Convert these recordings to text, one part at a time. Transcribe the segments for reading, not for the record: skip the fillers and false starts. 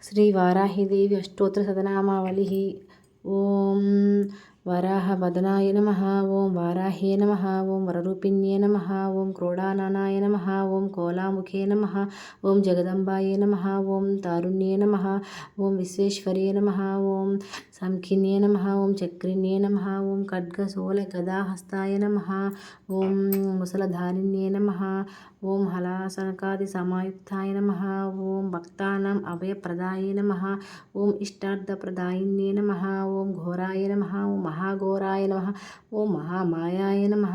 श्रीवाराहीदेवी अष्टोत्तरशतनामावलिः। ॐ वराहवदनाय नमः। ॐ वाराह्ये नमः। ॐ वररूपिण्ये नमः। ॐ क्रोडाननाय नमः। ॐ कोलामुखे नमः। ॐ जगदम्बायै नमः। ॐ तारुण्ये नमः। ॐ विश्वेश्वर्ये नमः। ॐ संखिन्ये नमः। ॐ चक्रिण्ये नमः। ॐ खड्गशूलगदाहस्ताय नमः। ॐ मुसलधारिण्ये नमः। ॐ हलासनकादिसमायुक्ताय नमः। ॐ भक्तानाम् अभयप्रदाय नमः। ॐ इष्टार्थप्रदायिन्ये नमः। ॐ घोराय नमः। ॐ महाघोराय नमः। ॐ महामायाय नमः।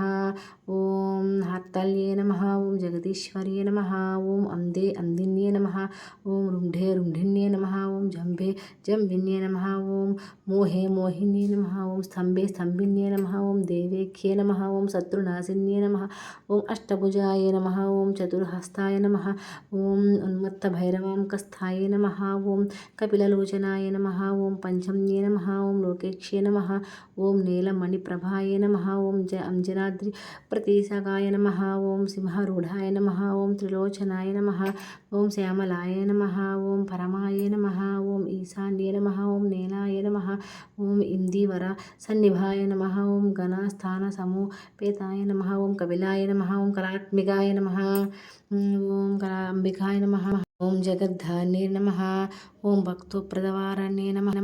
ॐ हर्तल्ये नमः। ॐ जगदीश्वर्ये नमः। ॐ अन्धे अन्धिन्ये नमः। ॐ रुण्ढे रुण्ढिन्ये नमः। ॐ जम्भे जम्भिन्ये नमः। ॐ मोहे मोहिन्ये नमः। ॐ स्तम्भे स्तम्भिन्ये नमः। ॐ देवेख्ये नमः। ॐ शत्रुनाशिन्ये नमः। ॐ अष्टभुजाय नमः। ॐ चतुर्हस्ताय नमः। ॐ उन्मत्तभैरवाङ्कस्थाय नमः। ॐ कपिललोचनाय नमः। ॐ पञ्चम्ये नमः। ॐ लोकेक्ष्ये नमः। ॐ नीलमणिप्रभाय नमः। ॐ अंजनाद्रिप्रतीसकाय नमः। ॐ सिंहरूढाय नमः। ॐ त्रिलोचनाय नमः। ॐ श्यामलाय नमः। ॐ परमाय नमः। ॐ ईशान्ये नमः। ॐ नीलाय नमः। ॐ इन्दीवरसन्निभाय नमः। ॐ गणास्थानसमुपेताय नमः। ॐ कपिलाय नमः। ॐ कलात्मिकाय नमः। ॐ कलाम्बिकाय नमः। ॐ जगद्धारिणे नमः। ॐ भक्तप्रदवारण्ये नमः।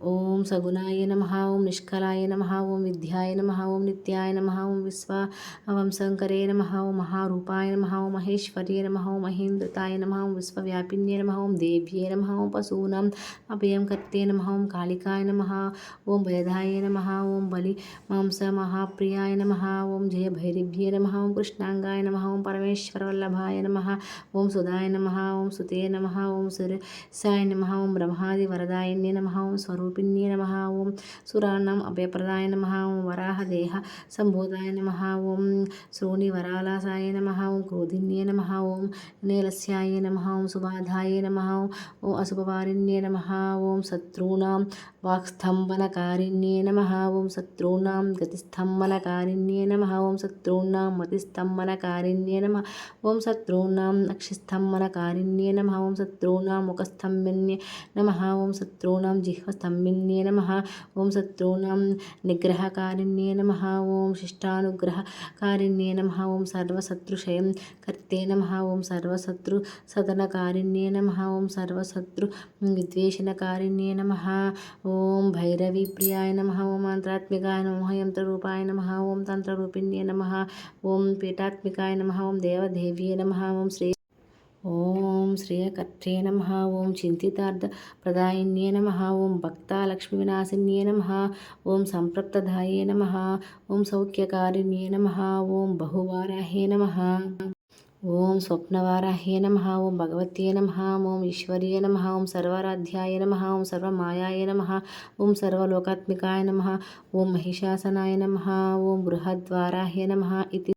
ॐ सगुणाय नमः। ॐ निष्कलाय नमः। ॐ विद्याय नमः। ॐ नित्याय नमः। ॐ विश्ववंशंकरे नमः। ॐ महारूपाय नमः। ॐ महेश्वर्ये नमः। ॐ महेन्द्रताय नमः। ॐ विश्वव्यापिन्ये नमः। ॐ देव्ये नमः। ॐ पशूनाम् अभयंकर्त्रे नमः। ॐ कालिकाय नमः। ॐ भयदाय नमः। ॐ बलिमांसमहाप्रियाय नमः। ॐ जयभैरव्ये नमः। ॐ कृष्णांगाय नमः। ॐ परमेश्वरवल्लभाय नमः। ॐ सुधाय नमः। ॐ सुते नमः। ॐ सुरेशाय नमः। ॐ ब्रह्मादिवरदायिन्ये नमः। ॐ स्वरूपिण्ये नमः। ॐ सुराणाम् अभयप्रदाय नमः। ॐ वराहदेह सम्भूताय नमः। ॐ श्रोणिवरालासाय नमः। ॐ क्रोधिन्ये नमः। ॐ नीलस्याय नमः। ॐ सुबाधाय नमः। ॐ अशुभवारिण्ये नमः। ॐ शत्रूणां वाक्स्तम्भनकारिण्ये नमः। ॐ शत्रूणां गतिस्तम्भनकारिण्ये नमः। ॐ शत्रूणां मतिस्तम्भनकारिण्ये नमः। ॐ शत्रूणां अक्षिस्तम्भनकारिण्ये नमः। ॐ शत्रूणां मुखस्तम्भिन्ये नमः। ॐ शत्रूणां जिह्वस्तम्भिन्ये नमः। ॐ शत्रूणां निग्रहकारिण्ये नमः। ॐ शिष्टानुग्रहकारिण्ये नमः। ॐ सर्वशत्रुक्षयं कर्ते नमः। ॐ सर्वशत्रुसदनकारिण्ये नमः। ॐ सर्वशत्रुविद्वेषणकारिण्ये नमः। ॐ भैरवीप्रियाय नमः। ॐ मन्त्रात्मिकाय नमः। यन्त्ररूपाय नमः। ॐ तन्त्ररूपिण्ये नमः। ॐ पीठात्मिकाय नमः। ॐ देवदेव्ये नमः। ॐ श्रियकर्त्रे नमः। ॐ चिन्तितार्थप्रदायिन्ये नमः। ॐ भक्तालक्ष्मीविनाशिन्ये नमः। ॐ सम्प्रप्तदाये नमः। ॐ सौख्यकारिण्ये नमः। ॐ बहुवाराह्ये नमः। ॐ स्वप्नवाराह्ये नमः। ॐ भगवत्यै नमः। ॐ ईश्वर्ये नमः। ॐ सर्वाराध्याय नमः। ॐ सर्वमायाय नमः। ॐ सर्वलोकात्मिकाय नमः। ॐ महिषासनाय नमः। ॐ बृहद्वाराह्ये नमः इति